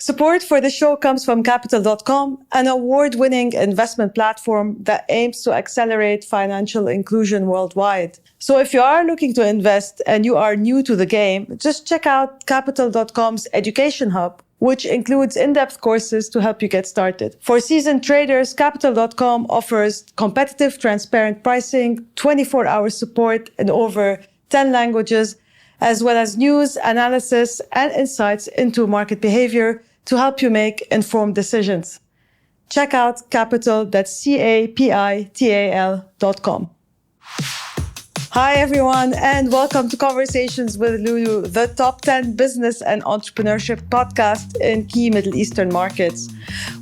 Support for the show comes from Capital.com, an award-winning investment platform that aims to accelerate financial inclusion worldwide. So if you are looking to invest and you are new to the game, just check out Capital.com's Education Hub, which includes in-depth courses to help you get started. For seasoned traders, Capital.com offers competitive, transparent pricing, 24-hour support in over 10 languages, as well as news, analysis, and insights into market behavior to help you make informed decisions. Check out Capital, that's Capital.com. Hi, everyone, and welcome to Conversations with Loulou, the top 10 business and entrepreneurship podcast in key Middle Eastern markets.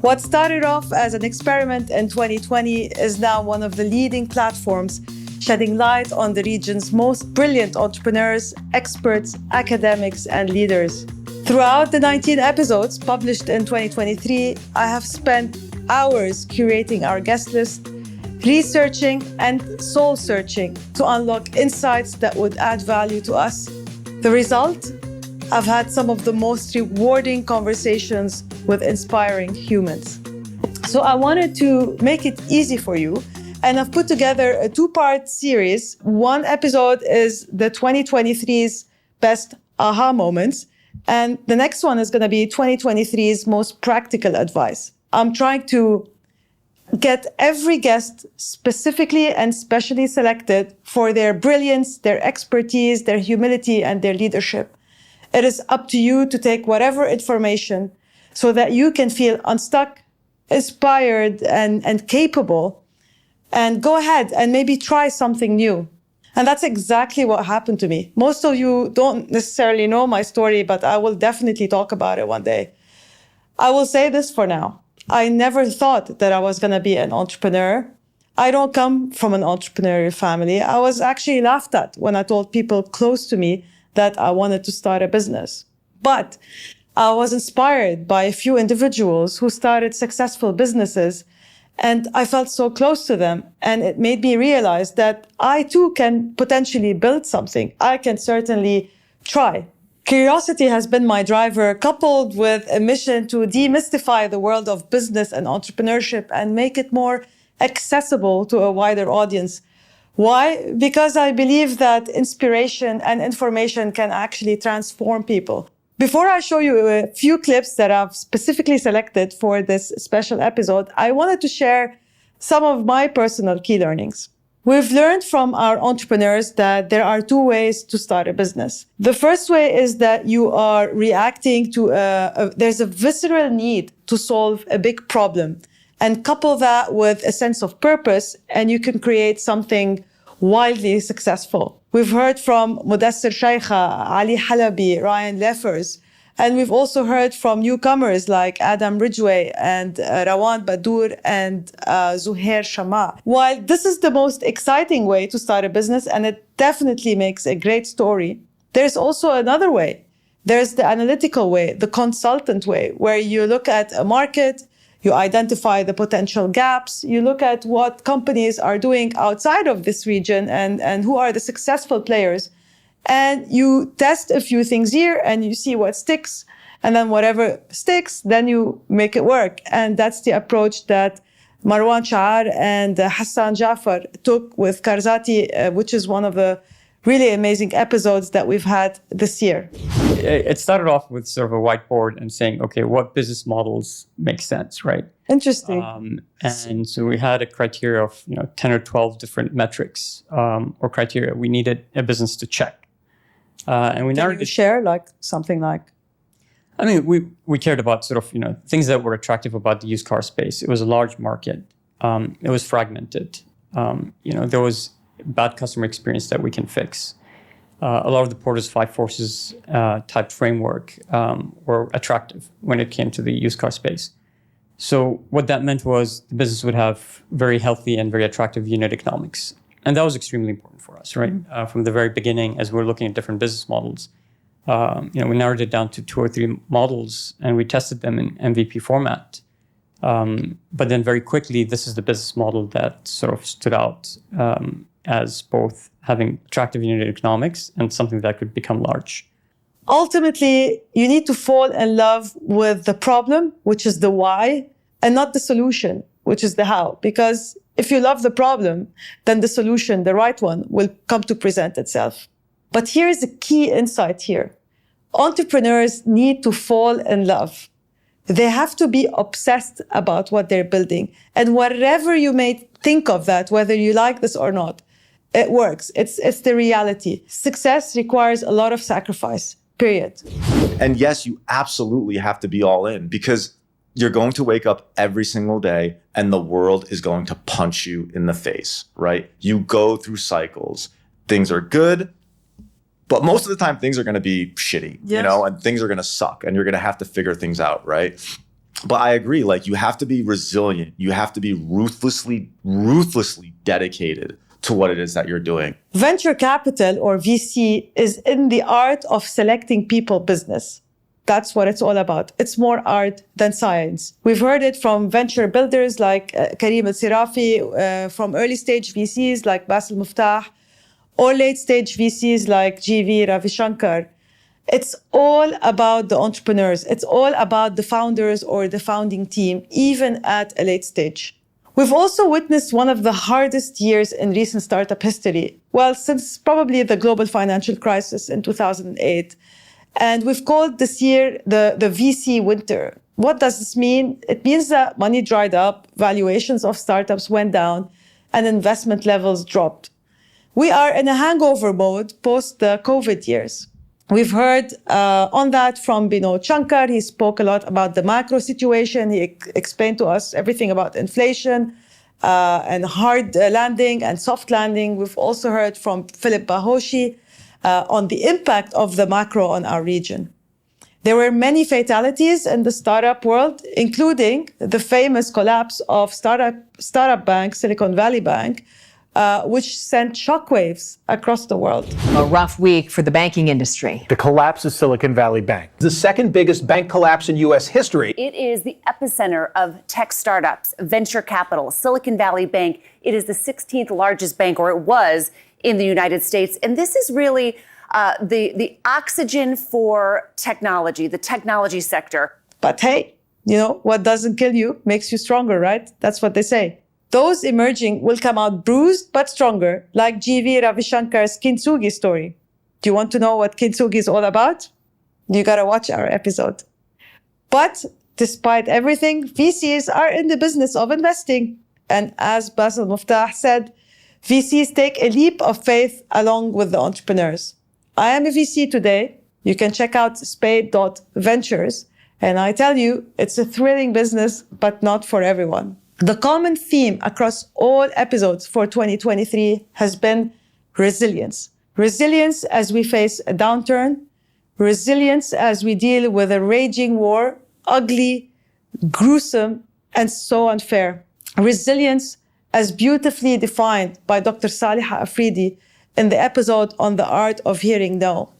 What started off as an experiment in 2020 is now one of the leading platforms shedding light on the region's most brilliant entrepreneurs, experts, academics, and leaders. Throughout the 19 episodes published in 2023, I have spent hours curating our guest list, researching and soul-searching to unlock insights that would add value to us. The result? I've had some of the most rewarding conversations with inspiring humans. So I wanted to make it easy for you, and I've put together a two-part series. One episode is the 2023's best aha moments, and the next one is going to be 2023's most practical advice. I'm trying to get every guest specifically and specially selected for their brilliance, their expertise, their humility, and their leadership. It is up to you to take whatever information so that you can feel unstuck, inspired, and capable, and go ahead and maybe try something new. And that's exactly what happened to me. Most of you don't necessarily know my story, but I will definitely talk about it one day. I will say this for now. I never thought that I was going to be an entrepreneur. I don't come from an entrepreneurial family. I was actually laughed at when I told people close to me that I wanted to start a business. But I was inspired by a few individuals who started successful businesses, and I felt so close to them. And it made me realize that I too can potentially build something. I can certainly try. Curiosity has been my driver, coupled with a mission to demystify the world of business and entrepreneurship and make it more accessible to a wider audience. Why? Because I believe that inspiration and information can actually transform people. Before I show you a few clips that I've specifically selected for this special episode, I wanted to share some of my personal key learnings. We've learned from our entrepreneurs that there are two ways to start a business. The first way is that you are reacting to there's a visceral need to solve a big problem, and couple that with a sense of purpose, and you can create something wildly successful. We've heard from Mudassir Shaykha, Ali Halabi, Ryan Leffers, and we've also heard from newcomers like Adam Ridgway and Rawan Badur and Zuhair Shama. While this is the most exciting way to start a business, and it definitely makes a great story, there's also another way. There's the analytical way, the consultant way, where you look at a market, you identify the potential gaps, you look at what companies are doing outside of this region and who are the successful players. And you test a few things here and you see what sticks. And then whatever sticks, then you make it work. And that's the approach that Marwan Shahar and Hassan Jafar took with Karzati, which is one of the really amazing episodes that we've had this year. It started off with sort of a whiteboard and saying, okay, what business models make sense, right? Interesting. And so we had a criteria of 10 or 12 different metrics or criteria we needed a business to check. And we Can you share something like? I mean, we cared about sort of things that were attractive about the used car space. It was a large market. It was fragmented. There was bad customer experience that we can fix. A lot of the Porter's Five Forces type framework were attractive when it came to the used car space. So what that meant was the business would have very healthy and very attractive unit economics. And that was extremely important for us, right? From the very beginning, as we were looking at different business models, we narrowed it down to 2 or 3 models and we tested them in MVP format. But then very quickly, this is the business model that sort of stood out as both having attractive unit economics and something that could become large. Ultimately, you need to fall in love with the problem, which is the why, and not the solution, which is the how. Because if you love the problem, then the solution, the right one, will come to present itself. But here's a key insight here. Entrepreneurs need to fall in love. They have to be obsessed about what they're building. And whatever you may think of that, whether you like this or not, it works. It's the reality. Success requires a lot of sacrifice, period. And yes, you absolutely have to be all in, because you're going to wake up every single day and the world is going to punch you in the face, right? You go through cycles. Things are good, but most of the time things are going to be shitty, yes. And things are going to suck and you're going to have to figure things out, right? But I agree, like, you have to be resilient. You have to be ruthlessly dedicated to what it is that you're doing. Venture capital, or VC, is in the art of selecting people business. That's what it's all about. It's more art than science. We've heard it from venture builders like Karim El-Sirafi, from early stage VCs like Bassel Muftah, or late stage VCs like GV Ravishankar. It's all about the entrepreneurs. It's all about the founders or the founding team, even at a late stage. We've also witnessed one of the hardest years in recent startup history. Well, since probably the global financial crisis in 2008. And we've called this year the VC winter. What does this mean? It means that money dried up, valuations of startups went down, and investment levels dropped. We are in a hangover mode post the COVID years. We've heard on that from Binod Shankar. He spoke a lot about the macro situation. He explained to us everything about inflation and hard landing and soft landing. We've also heard from Philip Bahoshi on the impact of the macro on our region. There were many fatalities in the startup world, including the famous collapse of startup bank, Silicon Valley Bank, which sent shockwaves across the world. A rough week for the banking industry. The collapse of Silicon Valley Bank, the second biggest bank collapse in U.S. history. It is the epicenter of tech startups, venture capital, Silicon Valley Bank. It is the 16th largest bank, or it was, in the United States. And this is really the oxygen for technology, the technology sector. But hey, what doesn't kill you makes you stronger, right? That's what they say. Those emerging will come out bruised but stronger, like GV Ravishankar's Kintsugi story. Do you want to know what Kintsugi is all about? You gotta watch our episode. But despite everything, VCs are in the business of investing. And as Bassel Muftah said, VCs take a leap of faith along with the entrepreneurs. I am a VC today. You can check out spade.ventures. And I tell you, it's a thrilling business, but not for everyone. The common theme across all episodes for 2023 has been resilience. Resilience as we face a downturn. Resilience as we deal with a raging war, ugly, gruesome, and so unfair. Resilience as beautifully defined by Dr. Saliha Afridi in the episode on the art of hearing no.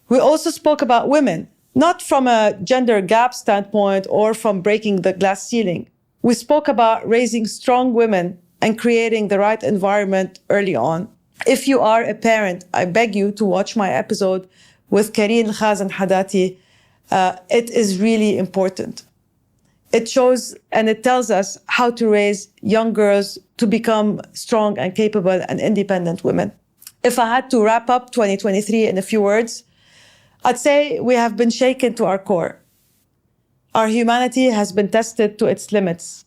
We also spoke about women, not from a gender gap standpoint or from breaking the glass ceiling. We spoke about raising strong women and creating the right environment early on. If you are a parent, I beg you to watch my episode with Karine Khazan Hadati. It is really important. It shows and it tells us how to raise young girls to become strong and capable and independent women. If I had to wrap up 2023 in a few words, I'd say we have been shaken to our core. Our humanity has been tested to its limits.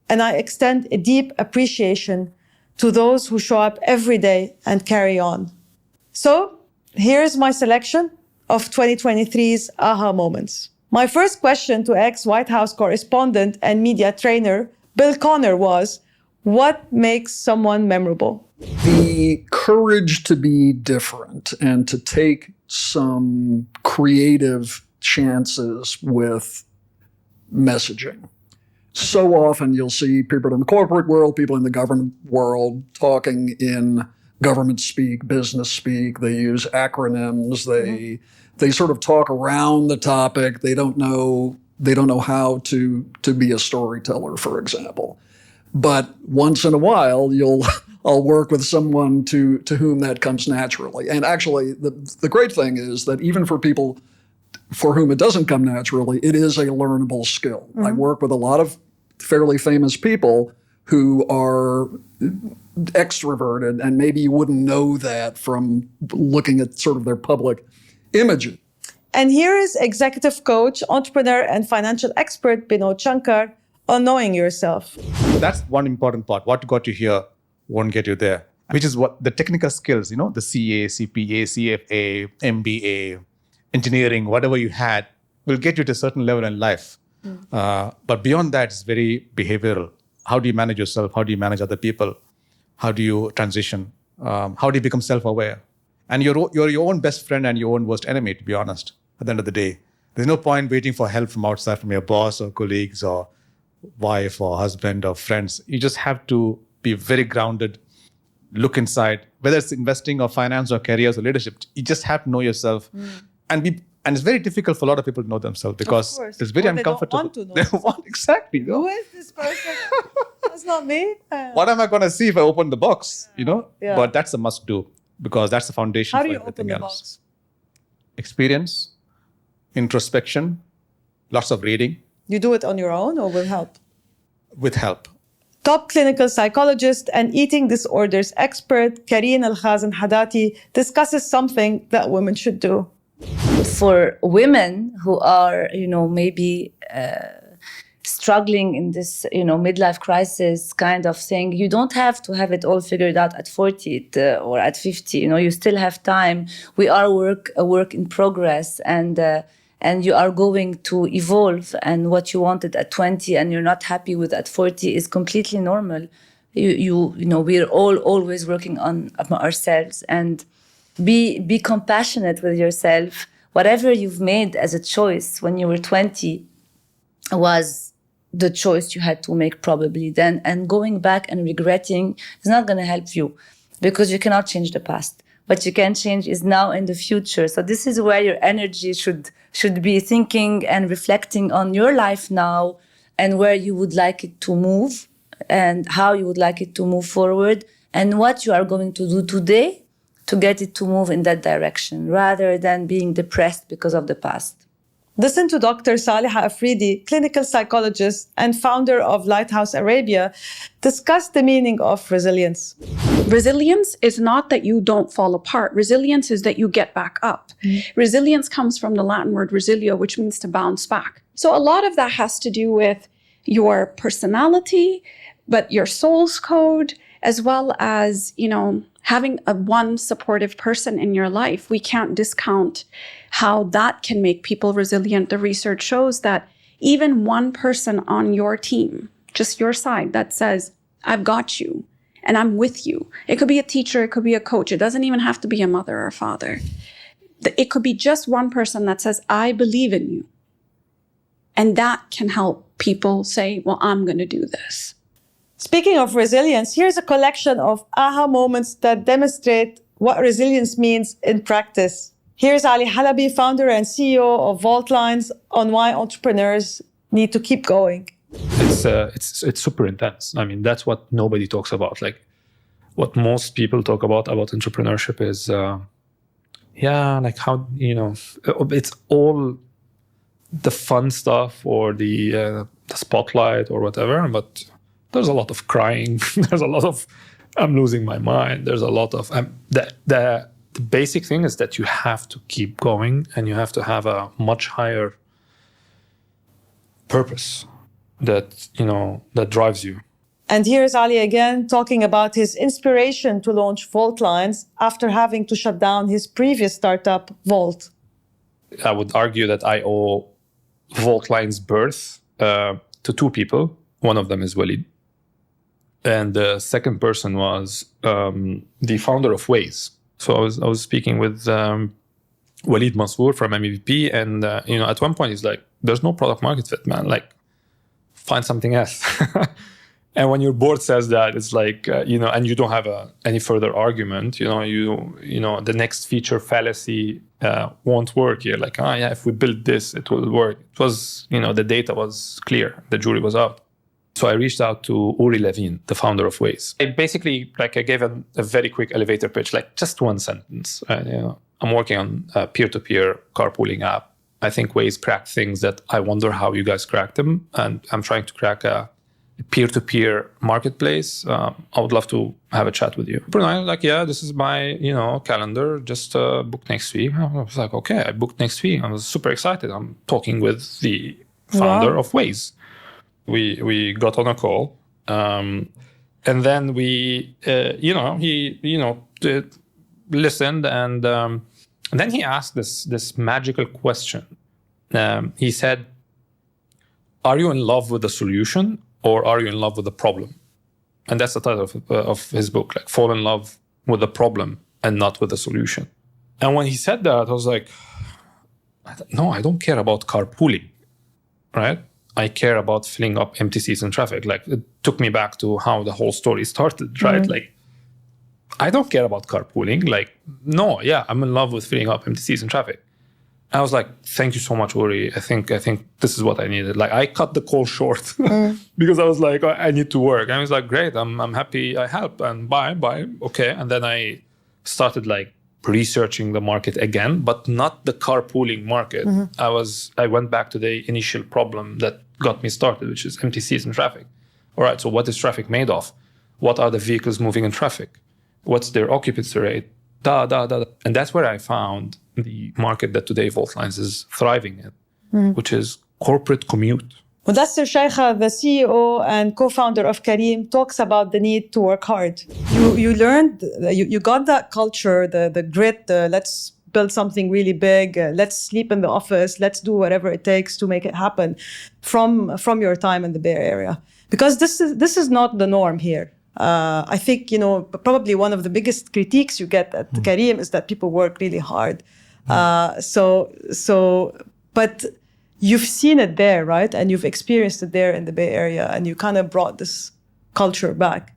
And I extend a deep appreciation to those who show up every day and carry on. So here's my selection of 2023's aha moments. My first question to ex-White House correspondent and media trainer Bill Connor was, what makes someone memorable? The courage to be different and to take some creative chances with messaging. So often you'll see people in the corporate world, people in the government world talking in government speak, business speak. They use acronyms. They sort of talk around the topic. They don't know how to be a storyteller, for example. But once in a while, I'll work with someone to whom that comes naturally. And actually, the great thing is that even for people for whom it doesn't come naturally, it is a learnable skill. I work with a lot of fairly famous people who are extroverted, and maybe you wouldn't know that from looking at sort of their public images. And here is executive coach, entrepreneur, and financial expert Binod Shankar on knowing yourself. That's one important part. What got you here won't get you there, which is what the technical skills, the CA, CPA, CFA, MBA, engineering, whatever you had, will get you to a certain level in life. But beyond that, it's very behavioral. How do you manage yourself? How do you manage other people? How do you transition? How do you become self-aware? And you're your own best friend and your own worst enemy, to be honest, at the end of the day. There's no point waiting for help from outside, from your boss or colleagues or wife or husband or friends. You just have to be very grounded, look inside, whether it's investing or finance or careers or leadership. You just have to know yourself and it's very difficult for a lot of people to know themselves because it's very uncomfortable. They don't want to know. Exactly. Who is this person? That's not me. What am I going to see if I open the box? Yeah. But that's a must do because that's the foundation How for do you everything open the else. box? Experience, introspection, lots of reading. You do it on your own or with help? With help. Top clinical psychologist and eating disorders expert Karine El-Khazin Hadati discusses something that women should do. For women who are, maybe struggling in this, midlife crisis kind of thing, you don't have to have it all figured out at 40 or at 50. You still have time. We are a work in progress, and you are going to evolve. And what you wanted at 20 and you're not happy with at 40 is completely normal. We're all always working on ourselves, and be compassionate with yourself. Whatever you've made as a choice when you were 20 was the choice you had to make probably then. And going back and regretting is not going to help you because you cannot change the past. What you can change is now and the future. So this is where your energy should be thinking and reflecting on your life now and where you would like it to move and how you would like it to move forward and what you are going to do today to get it to move in that direction rather than being depressed because of the past. Listen to Dr. Saliha Afridi, clinical psychologist and founder of Lighthouse Arabia, discuss the meaning of resilience. Resilience is not that you don't fall apart. Resilience is that you get back up. Resilience comes from the Latin word resilio, which means to bounce back. So a lot of that has to do with your personality, but your soul's code, as well as, having one supportive person in your life. We can't discount how that can make people resilient. The research shows that even one person on your team, just your side, that says, I've got you and I'm with you. It could be a teacher, it could be a coach. It doesn't even have to be a mother or father. It could be just one person that says, I believe in you. And that can help people say, well, I'm going to do this. Speaking of resilience, here's a collection of aha moments that demonstrate what resilience means in practice. Here's Ali Halabi, founder and CEO of Vault Lines, on why entrepreneurs need to keep going. It's super intense. I mean, that's what nobody talks about. Like, what most people talk about entrepreneurship is, like how, it's all the fun stuff or the spotlight or whatever, but there's a lot of crying. There's a lot of, I'm losing my mind. There's a lot of, the basic thing is that you have to keep going and you have to have a much higher purpose that, that drives you. And here's Ali again talking about his inspiration to launch Vault Lines after having to shut down his previous startup, Vault. I would argue that I owe Vault Lines' birth to two people. One of them is Walid. And the second person was the founder of Waze. So I was speaking with Walid Mansour from MVP, and at one point he's like, "There's no product market fit, man. Like, find something else." And when your board says that, it's like and you don't have any further argument. The next feature fallacy won't work. You're like, if we build this, it will work. It was the data was clear, the jury was out. So I reached out to Uri Levin, the founder of Waze. I gave a very quick elevator pitch, like just one sentence. I'm working on a peer-to-peer carpooling app. I think Waze cracked things that I wonder how you guys cracked them. And I'm trying to crack a peer-to-peer marketplace. I would love to have a chat with you. Brunei was like, yeah, this is my calendar. Just book next week. I was like, okay, I booked next week. I was super excited. I'm talking with the founder of Waze. We got on a call, and then he listened, and then he asked this magical question. He said, "Are you in love with the solution, or are you in love with the problem?" And that's the title of his book, like fall in love with the problem and not with the solution. And when he said that, I was like, no, I don't care about carpooling, right? I care about filling up empty seats in traffic. Like, it took me back to how the whole story started, right? Mm-hmm. Like, I don't care about carpooling. Like, no, yeah, I'm in love with filling up empty seats in traffic. I was like, thank you so much, Uri. I think this is what I needed. Like, I cut the call short because I was like, I need to work. And he was like, great, I'm happy I helped, and bye, okay. And then I started like researching the market again, but not the carpooling market. Mm-hmm. I went back to the initial problem that got me started, which is empty seats in traffic. All right, so what is traffic made of? What are the vehicles moving in traffic? What's their occupancy rate? And that's where I found the market that today Voltlines is thriving in, which is corporate commute. Mudassir Sheikha, the CEO and co-founder of Careem, talks about the need to work hard. You learned, you got that culture, the grit, let's build something really big, let's sleep in the office, let's do whatever it takes to make it happen from your time in the Bay Area. Because this is not the norm here. I think, probably one of the biggest critiques you get at Careem is that people work really hard. But you've seen it there, right? And you've experienced it there in the Bay Area, and you kind of brought this culture back.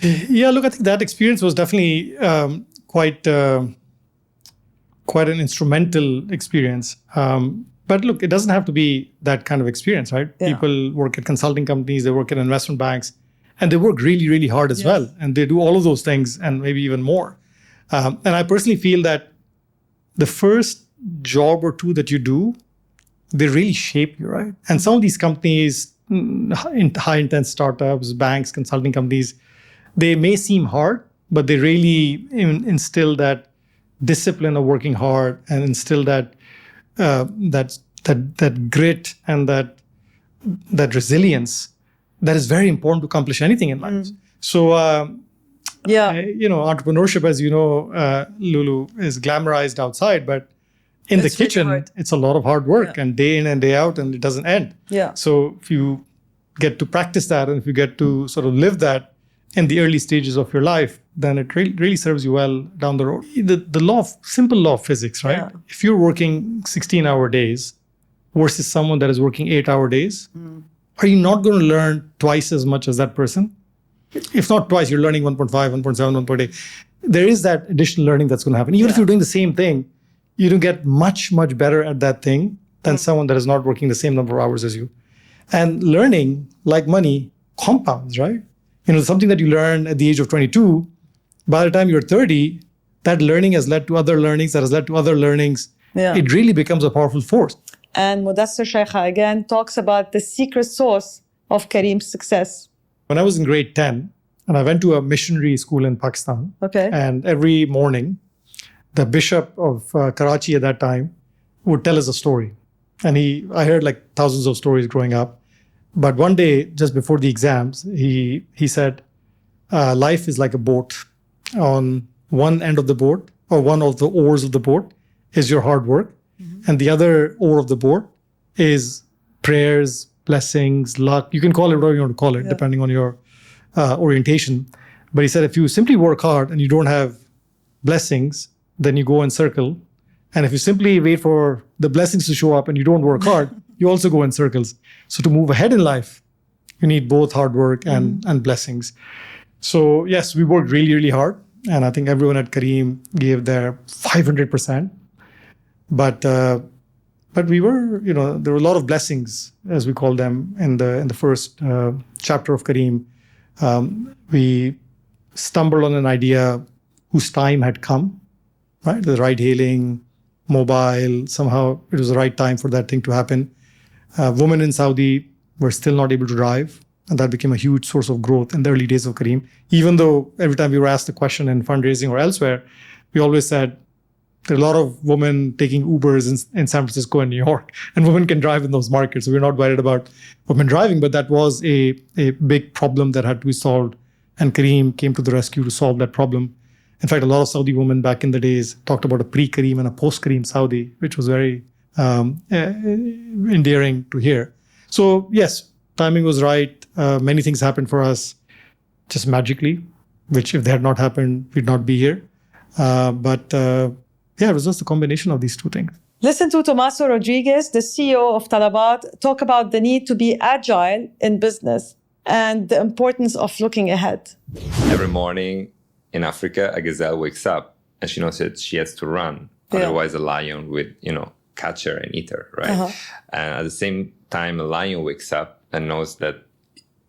Yeah, look, I think that experience was definitely quite an instrumental experience. But look, it doesn't have to be that kind of experience, right? Yeah. People work at consulting companies, they work at investment banks, and they work really, really hard as well. And they do all of those things and maybe even more. And I personally feel that the first job or two that you do, they really shape you, right? And some of these companies, high-intense startups, banks, consulting companies, they may seem hard, but they really instill that discipline of working hard and instill that grit and that resilience that is very important to accomplish anything in life. So, entrepreneurship, as you know, Loulou, is glamorized outside, but in the kitchen, really it's a lot of hard work and day in and day out, and it doesn't end. Yeah. So if you get to practice that, and if you get to sort of live that in the early stages of your life, then it really serves you well down the road. The simple law of physics, right? Yeah. If you're working 16-hour days versus someone that is working 8-hour days, are you not going to learn twice as much as that person? If not twice, you're learning 1.5, 1.7, 1.8. There is that additional learning that's going to happen. Even if you're doing the same thing, you don't get much, much better at that thing than someone that is not working the same number of hours as you. And learning, like money, compounds, right? Something that you learn at the age of 22, by the time you're 30, that learning has led to other learnings, that has led to other learnings. Yeah. It really becomes a powerful force. And Mudassir Sheikha again talks about the secret sauce of Careem's success. When I was in grade 10, and I went to a missionary school in Pakistan, and every morning, the bishop of Karachi at that time would tell us a story. And I heard like thousands of stories growing up. But one day, just before the exams, he said, life is like a boat. On one end of the boat, or one of the oars of the boat, is your hard work. And the other oar of the boat is prayers, blessings, luck. You can call it whatever you want to call it, depending on your orientation. But he said, if you simply work hard and you don't have blessings, then you go in circle. And if you simply wait for the blessings to show up and you don't work hard, you also go in circles. So to move ahead in life, you need both hard work and blessings. So yes, we worked really, really hard. And I think everyone at Careem gave their 500%. But But we were, there were a lot of blessings, as we call them, in the first chapter of Careem. We stumbled on an idea whose time had come, right? The ride-hailing, mobile, somehow it was the right time for that thing to happen. Women in Saudi were still not able to drive, and that became a huge source of growth in the early days of Careem. Even though every time we were asked the question in fundraising or elsewhere, we always said, there are a lot of women taking Ubers in San Francisco and New York, and women can drive in those markets. So we're not worried about women driving, but that was a big problem that had to be solved. And Careem came to the rescue to solve that problem. In fact, a lot of Saudi women back in the days talked about a pre-Careem and a post-Careem Saudi, which was very endearing to hear. So yes, timing was right. Many things happened for us just magically, which if they had not happened, we'd not be here. It was just a combination of these two things. Listen to Tomaso Rodriguez, the CEO of Talabat, talk about the need to be agile in business and the importance of looking ahead. Every morning in Africa, a gazelle wakes up and she knows that she has to run. Yeah. Otherwise, a lion would, catch her and eat her, right? Uh-huh. And at the same time, a lion wakes up and knows that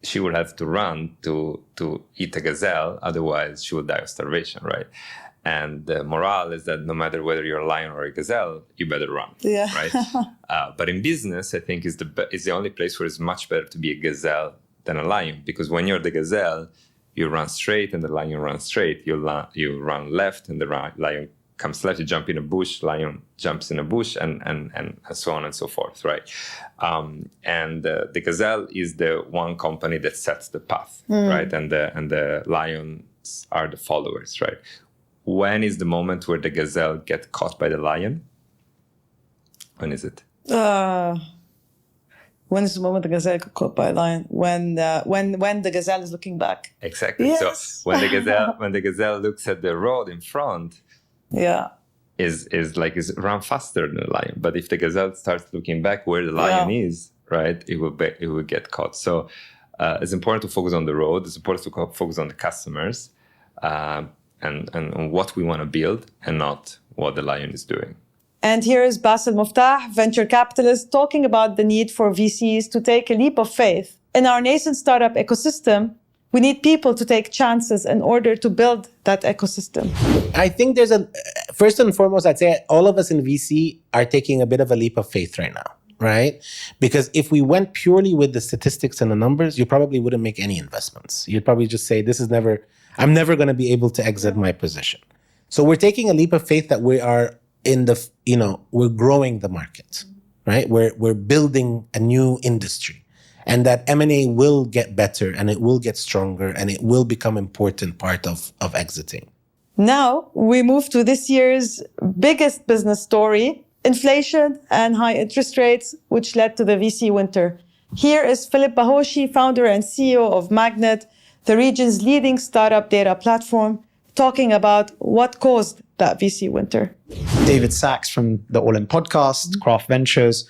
she would have to run to eat a gazelle. Otherwise, she would die of starvation, right? And the morale is that no matter whether you're a lion or a gazelle, you better run, right? But in business, I think is the only place where it's much better to be a gazelle than a lion, because when you're the gazelle, you run straight and the lion runs straight. You run left and the lion comes left. You jump in a bush, lion jumps in a bush, and so on and so forth, right? The gazelle is the one company that sets the path, right? And the lions are the followers, right? When is the moment where the gazelle gets caught by the lion? When is it? When is the moment the gazelle got caught by a lion? When the gazelle is looking back. Exactly. Yes. So when the gazelle looks at the road in front, is run faster than the lion. But if the gazelle starts looking back where the lion is, right, it will get caught. So it's important to focus on the road. It's important to focus on the customers. And on what we want to build and not what the lion is doing. And here is Bassel Muftah, venture capitalist, talking about the need for VCs to take a leap of faith. In our nascent startup ecosystem, we need people to take chances in order to build that ecosystem. I think first and foremost, I'd say all of us in VC are taking a bit of a leap of faith right now, right? Because if we went purely with the statistics and the numbers, you probably wouldn't make any investments. You'd probably just say, I'm never going to be able to exit my position. So we're taking a leap of faith that we are we're growing the market, right? We're building a new industry, and that M&A will get better and it will get stronger and it will become an important part of exiting. Now we move to this year's biggest business story, inflation and high interest rates, which led to the VC winter. Here is Philip Bahoshi, founder and CEO of Magnet, the region's leading startup data platform, talking about what caused that VC winter. David Sachs from the All In podcast, Craft Ventures,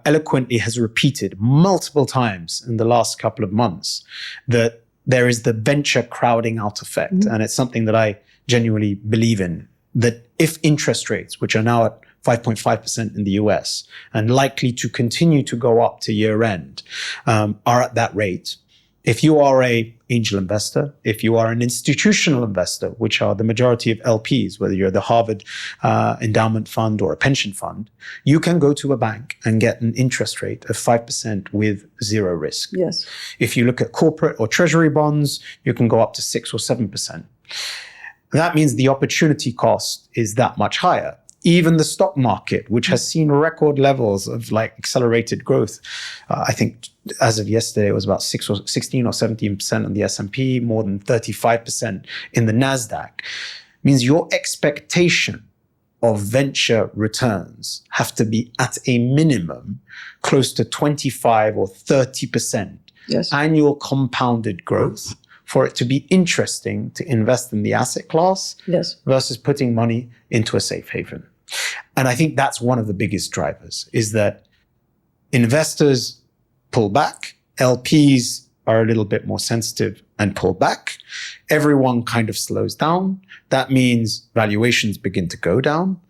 eloquently has repeated multiple times in the last couple of months that there is the venture crowding out effect. And it's something that I genuinely believe in, that if interest rates, which are now at 5.5% in the US and likely to continue to go up to year end, are at that rate, if you are an angel investor, if you are an institutional investor, which are the majority of LPs, whether you're the Harvard endowment fund or a pension fund, you can go to a bank and get an interest rate of 5% with zero risk. Yes. If you look at corporate or treasury bonds, you can go up to 6 or 7%. That means the opportunity cost is that much higher. Even the stock market, which has seen record levels of accelerated growth, I think as of yesterday, it was about 16 or 17% on the S&P, more than 35% in the NASDAQ, means your expectation of venture returns have to be at a minimum close to 25 or 30% annual compounded growth for it to be interesting to invest in the asset class versus putting money into a safe haven. And I think that's one of the biggest drivers, is that investors pull back, LPs are a little bit more sensitive and pull back. Everyone kind of slows down. That means valuations begin to go down.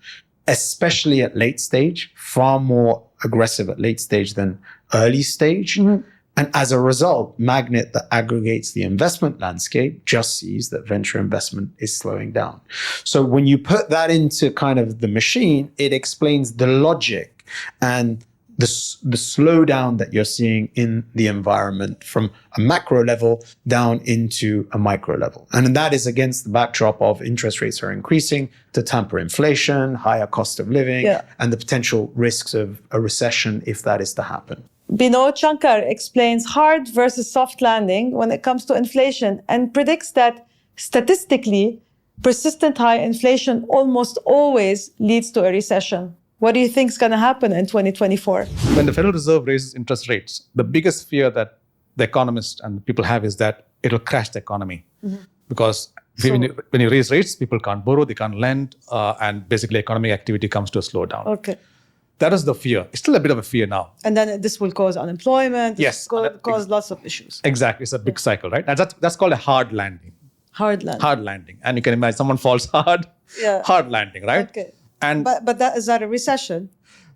especially at late stage, far more aggressive at late stage than early stage. And as a result, Magnet, that aggregates the investment landscape, just sees that venture investment is slowing down. So when you put that into kind of the machine, it explains the logic and the slowdown that you're seeing in the environment from a macro level down into a micro level. And that is against the backdrop of interest rates are increasing to tamper inflation, higher cost of living, and the potential risks of a recession if that is to happen. Binod Shankar explains hard versus soft landing when it comes to inflation and predicts that statistically, persistent high inflation almost always leads to a recession. What do you think is going to happen in 2024? When the Federal Reserve raises interest rates, the biggest fear that the economists and people have is that it'll crash the economy. Because when you raise rates, people can't borrow, they can't lend, and basically economic activity comes to a slowdown. Okay. That is the fear. It's still a bit of a fear now. And then this will cause unemployment. Yes. Cause lots of issues. Exactly. It's a big cycle, right? And that's called a hard landing. Hard landing. Hard landing. And you can imagine someone falls hard, hard landing, right? Okay. And but is that a recession?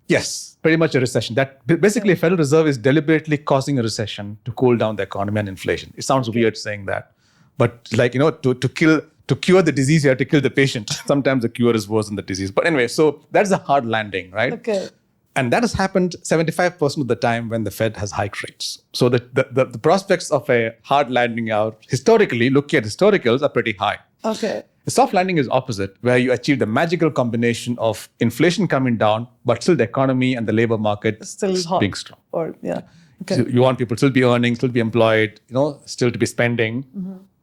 Yes, pretty much a recession. That basically, Federal Reserve is deliberately causing a recession to cool down the economy and inflation. It sounds weird saying that, but to cure the disease, you have to kill the patient. Sometimes the cure is worse than the disease. But anyway, so that's a hard landing, right? Okay. And that has happened 75% of the time when the Fed has hiked rates. So the prospects of a hard landing out historically, looking at historicals, are pretty high. Okay. The soft landing is opposite, where you achieve the magical combination of inflation coming down, but still the economy and the labor market still being strong. Okay. So you want people to still be earning, still be employed, still to be spending.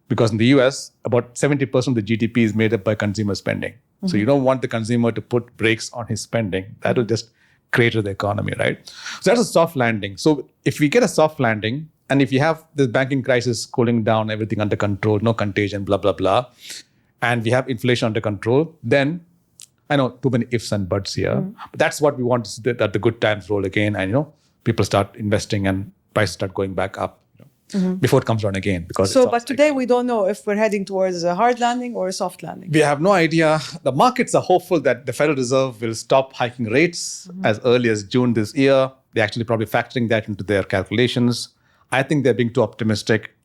Because in the US, about 70% of the GDP is made up by consumer spending. So you don't want the consumer to put brakes on his spending. That will just crater the economy, right? So that's a soft landing. So if we get a soft landing, and if you have this banking crisis cooling down, everything under control, no contagion, blah, blah, blah, and we have inflation under control, then I know too many ifs and buts here, but that's what we want to see, that the good times roll again, and people start investing and prices start going back up before it comes down again. But today we don't know if we're heading towards a hard landing or a soft landing. We have no idea. The markets are hopeful that the Federal Reserve will stop hiking rates as early as June this year. They're actually probably factoring that into their calculations. I think they're being too optimistic.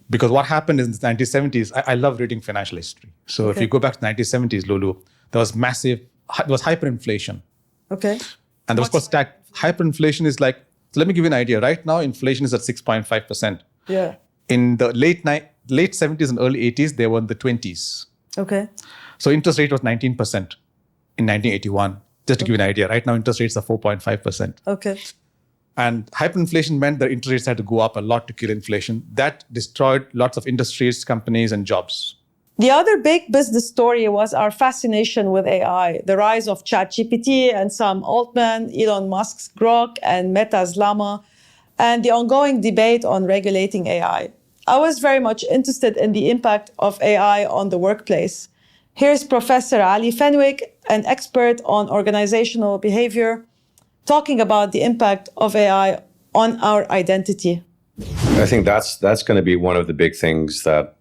Because what happened in the 1970s, I love reading financial history. So if you go back to the 1970s, Loulou, there was hyperinflation. Okay. And there was hyperinflation is like, so let me give you an idea. Right now, inflation is at 6.5%. Yeah. In the late 70s and early 80s, they were in the 20s. Okay. So interest rate was 19% in 1981. Just to give you an idea, right now interest rates are 4.5%. Okay. And hyperinflation meant that interest rates had to go up a lot to kill inflation. That destroyed lots of industries, companies, and jobs. The other big business story was our fascination with AI, the rise of ChatGPT and Sam Altman, Elon Musk's Grok, and Meta's Llama, and the ongoing debate on regulating AI. I was very much interested in the impact of AI on the workplace. Here's Professor Ali Fenwick, an expert on organizational behavior, talking about the impact of AI on our identity. I think that's going to be one of the big things that,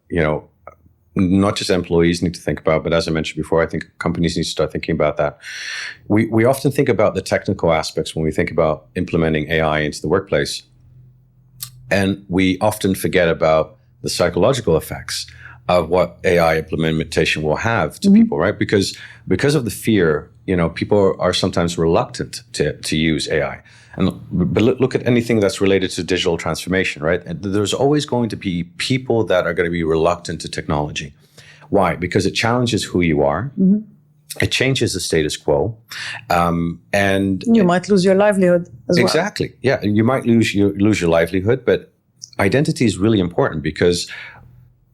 not just employees need to think about, but as I mentioned before, I think companies need to start thinking about that. We often think about the technical aspects when we think about implementing AI into the workplace. And we often forget about the psychological effects of what AI implementation will have to people, right? Because of the fear, people are sometimes reluctant to use AI. But look at anything that's related to digital transformation, right? And there's always going to be people that are going to be reluctant to technology. Why? Because it challenges who you are. It changes the status quo. And you might lose your livelihood as well. Exactly. Yeah, you might lose your livelihood, but identity is really important because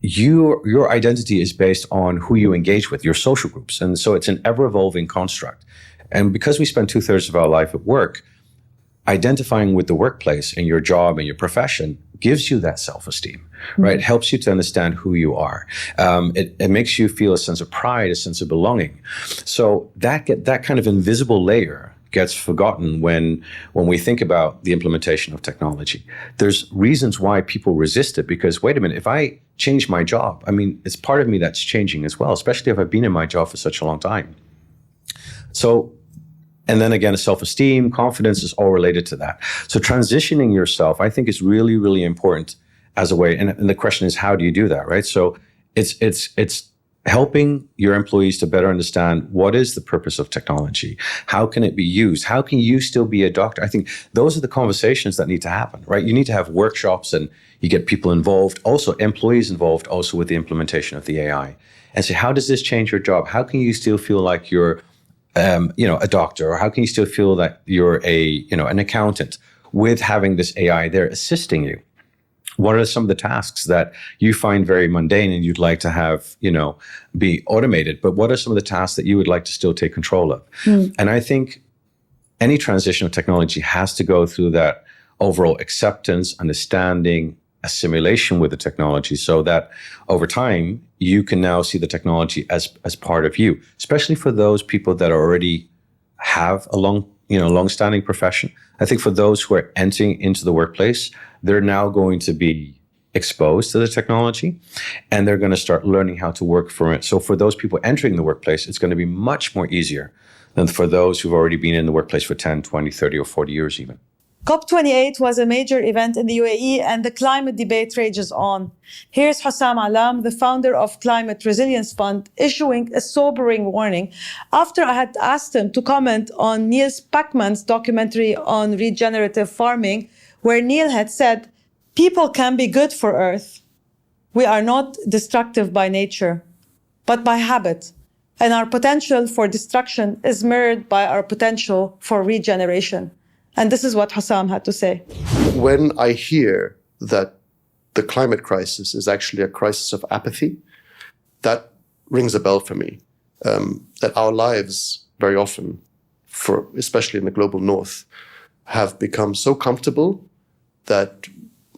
your identity is based on who you engage with, your social groups. And so it's an ever-evolving construct. And because we spend 2/3 of our life at work, identifying with the workplace and your job and your profession gives you that self-esteem, right? It helps you to understand who you are. It makes you feel a sense of pride, a sense of belonging. So that kind of invisible layer gets forgotten when we think about the implementation of technology. There's reasons why people resist it because, wait a minute, if I change my job, it's part of me that's changing as well, especially if I've been in my job for such a long time. So, and then again, self-esteem, confidence is all related to that. So transitioning yourself, I think, is really, really important as a way. And the question is, how do you do that, right? So it's helping your employees to better understand what is the purpose of technology. How can it be used? How can you still be a doctor? I think those are the conversations that need to happen, right? You need to have workshops and you get people involved, also employees involved, also with the implementation of the AI. And say, how does this change your job? How can you still feel like you're a doctor, or how can you still feel that you're an accountant with having this AI there assisting you? What are some of the tasks that you find very mundane and you'd like to have, be automated? But what are some of the tasks that you would like to still take control of? And I think any transition of technology has to go through that overall acceptance, understanding, assimilation with the technology, so that over time you can now see the technology as part of you, especially for those people that already have a long-standing profession. I think for those who are entering into the workplace, they're now going to be exposed to the technology and they're going to start learning how to work from it. So for those people entering the workplace, it's going to be much more easier than for those who've already been in the workplace for 10, 20, 30, or 40 years even. COP28 was a major event in the UAE and the climate debate rages on. Here's Hussam Alam, the founder of Climate Resilience Fund, issuing a sobering warning after I had asked him to comment on Neil Spackman's documentary on regenerative farming, where Neil had said, people can be good for Earth. We are not destructive by nature, but by habit. And our potential for destruction is mirrored by our potential for regeneration. And this is what Hussam had to say. When I hear that the climate crisis is actually a crisis of apathy, that rings a bell for me. That our lives very often, especially in the global north, have become so comfortable that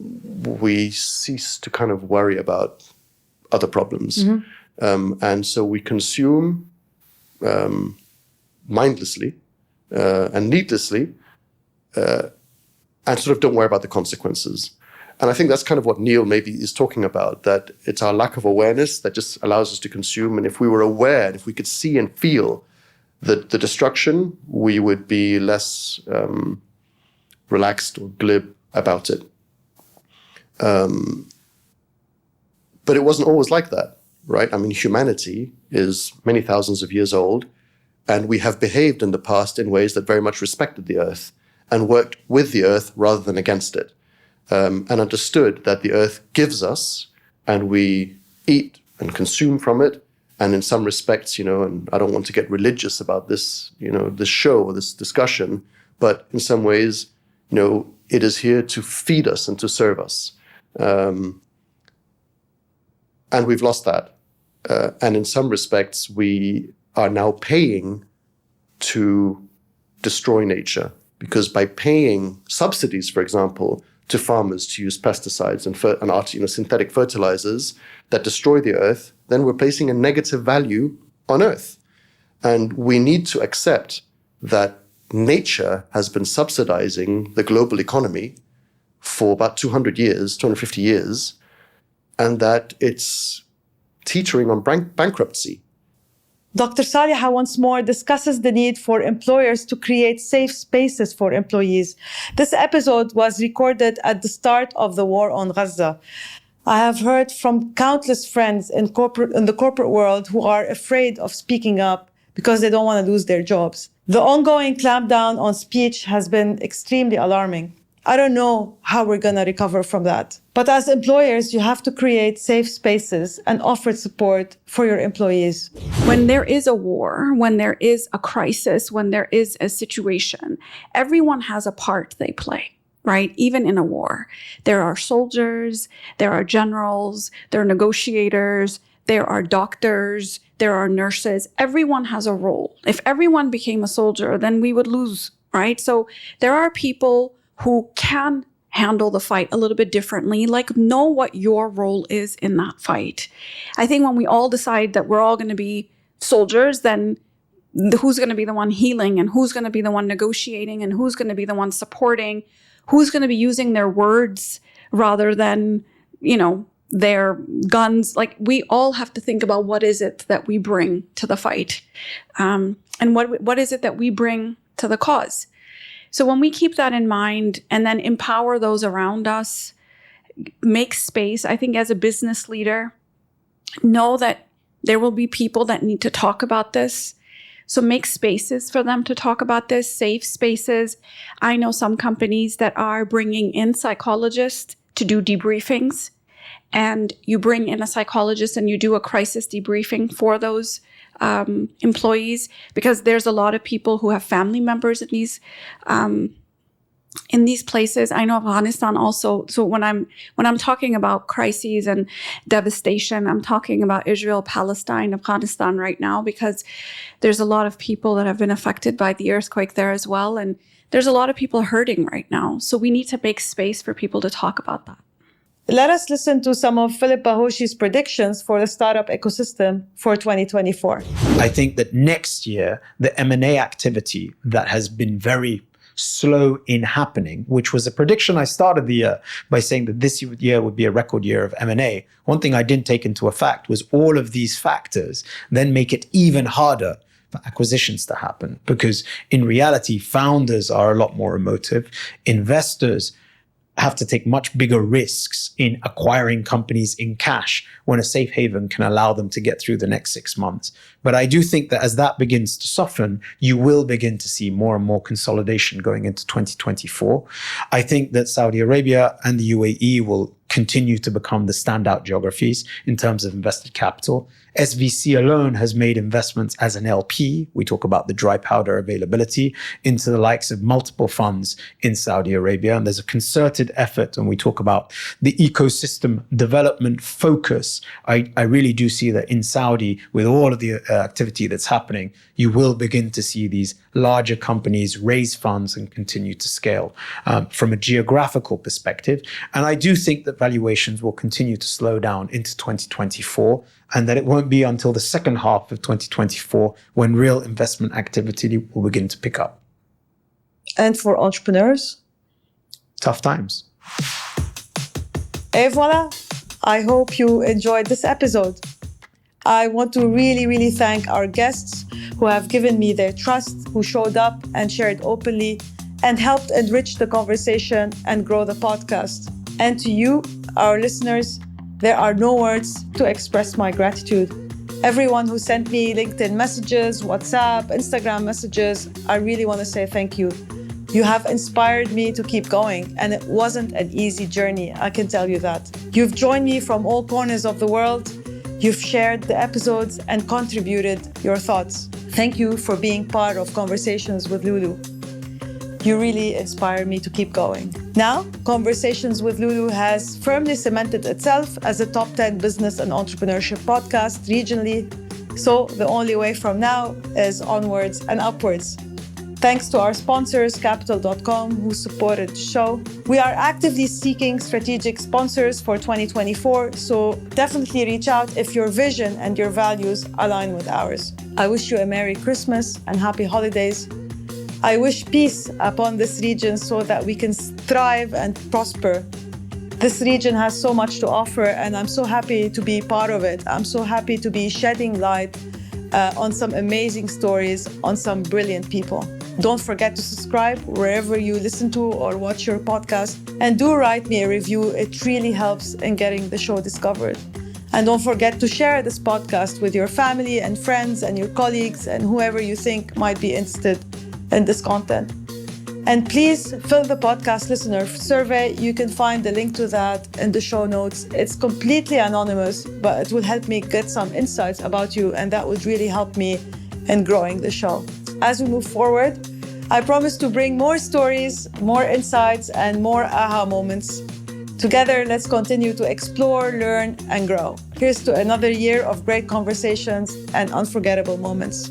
we cease to kind of worry about other problems. And so we consume mindlessly and needlessly, and sort of don't worry about the consequences. And I think that's kind of what Neil maybe is talking about, that it's our lack of awareness that just allows us to consume. And if we were aware, if we could see and feel the destruction, we would be less relaxed or glib about it. But it wasn't always like that, right? I mean, humanity is many thousands of years old, and we have behaved in the past in ways that very much respected the earth and worked with the earth rather than against it, and understood that the earth gives us, and we eat and consume from it. And in some respects, and I don't want to get religious about this, this show or this discussion, but in some ways, it is here to feed us and to serve us. And we've lost that. And in some respects, we are now paying to destroy nature. Because by paying subsidies, for example, to farmers to use pesticides and synthetic fertilizers that destroy the earth, then we're placing a negative value on earth. And we need to accept that nature has been subsidizing the global economy for about 250 years, and that it's teetering on bankruptcy. Dr. Saliha once more discusses the need for employers to create safe spaces for employees. This episode was recorded at the start of the war on Gaza. I have heard from countless friends in the corporate world who are afraid of speaking up because they don't want to lose their jobs. The ongoing clampdown on speech has been extremely alarming. I don't know how we're going to recover from that. But as employers, you have to create safe spaces and offer support for your employees. When there is a war, when there is a crisis, when there is a situation, everyone has a part they play, right? Even in a war. There are soldiers, there are generals, there are negotiators, there are doctors, there are nurses. Everyone has a role. If everyone became a soldier, then we would lose, right? So there are people who can handle the fight a little bit differently, like know what your role is in that fight. I think when we all decide that we're all going to be soldiers, then who's going to be the one healing, and who's going to be the one negotiating, and who's going to be the one supporting, who's going to be using their words rather than, their guns. Like, we all have to think about what is it that we bring to the fight, and what is it that we bring to the cause. So when we keep that in mind and then empower those around us, make space, I think as a business leader, know that there will be people that need to talk about this. So make spaces for them to talk about this, safe spaces. I know some companies that are bringing in psychologists to do debriefings, and you bring in a psychologist and you do a crisis debriefing for those employees, because there's a lot of people who have family members in these places. I know Afghanistan also. So when I'm talking about crises and devastation, I'm talking about Israel, Palestine, Afghanistan right now, because there's a lot of people that have been affected by the earthquake there as well. And there's a lot of people hurting right now. So we need to make space for people to talk about that. Let us listen to some of Philip Bahoshi's predictions for the startup ecosystem for 2024. I think that next year, the M&A activity that has been very slow in happening, which was a prediction I started the year by saying that this year would be a record year of M&A. One thing I didn't take into effect was all of these factors then make it even harder for acquisitions to happen, because in reality, founders are a lot more emotive. Investors have to take much bigger risks in acquiring companies in cash when a safe haven can allow them to get through the next 6 months. But I do think that as that begins to soften, you will begin to see more and more consolidation going into 2024. I think that Saudi Arabia and the UAE will continue to become the standout geographies in terms of invested capital. SVC alone has made investments as an LP. We talk about the dry powder availability into the likes of multiple funds in Saudi Arabia. And there's a concerted effort, and we talk about the ecosystem development focus. I really do see that in Saudi, with all of the activity that's happening, you will begin to see these larger companies raise funds and continue to scale from a geographical perspective. And I do think that valuations will continue to slow down into 2024, and that it won't be until the second half of 2024 when real investment activity will begin to pick up. And for entrepreneurs? Tough times. Et voilà. I hope you enjoyed this episode. I want to really, really thank our guests who have given me their trust, who showed up and shared openly and helped enrich the conversation and grow the podcast. And to you, our listeners, there are no words to express my gratitude. Everyone who sent me LinkedIn messages, WhatsApp, Instagram messages, I really want to say thank you. You have inspired me to keep going, and it wasn't an easy journey, I can tell you that. You've joined me from all corners of the world. You've shared the episodes and contributed your thoughts. Thank you for being part of Conversations with Loulou. You really inspire me to keep going. Now, Conversations with Loulou has firmly cemented itself as a top 10 business and entrepreneurship podcast regionally. So the only way from now is onwards and upwards. Thanks to our sponsors, Capital.com, who supported the show. We are actively seeking strategic sponsors for 2024, so definitely reach out if your vision and your values align with ours. I wish you a Merry Christmas and Happy Holidays. I wish peace upon this region so that we can thrive and prosper. This region has so much to offer, and I'm so happy to be part of it. I'm so happy to be shedding light on some amazing stories, on some brilliant people. Don't forget to subscribe wherever you listen to or watch your podcast. And do write me a review. It really helps in getting the show discovered. And don't forget to share this podcast with your family and friends and your colleagues and whoever you think might be interested in this content. And please fill the podcast listener survey. You can find the link to that in the show notes. It's completely anonymous, but it will help me get some insights about you, and that would really help me in growing the show. As we move forward, I promise to bring more stories, more insights, and more aha moments. Together, let's continue to explore, learn, and grow. Here's to another year of great conversations and unforgettable moments.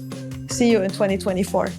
See you in 2024.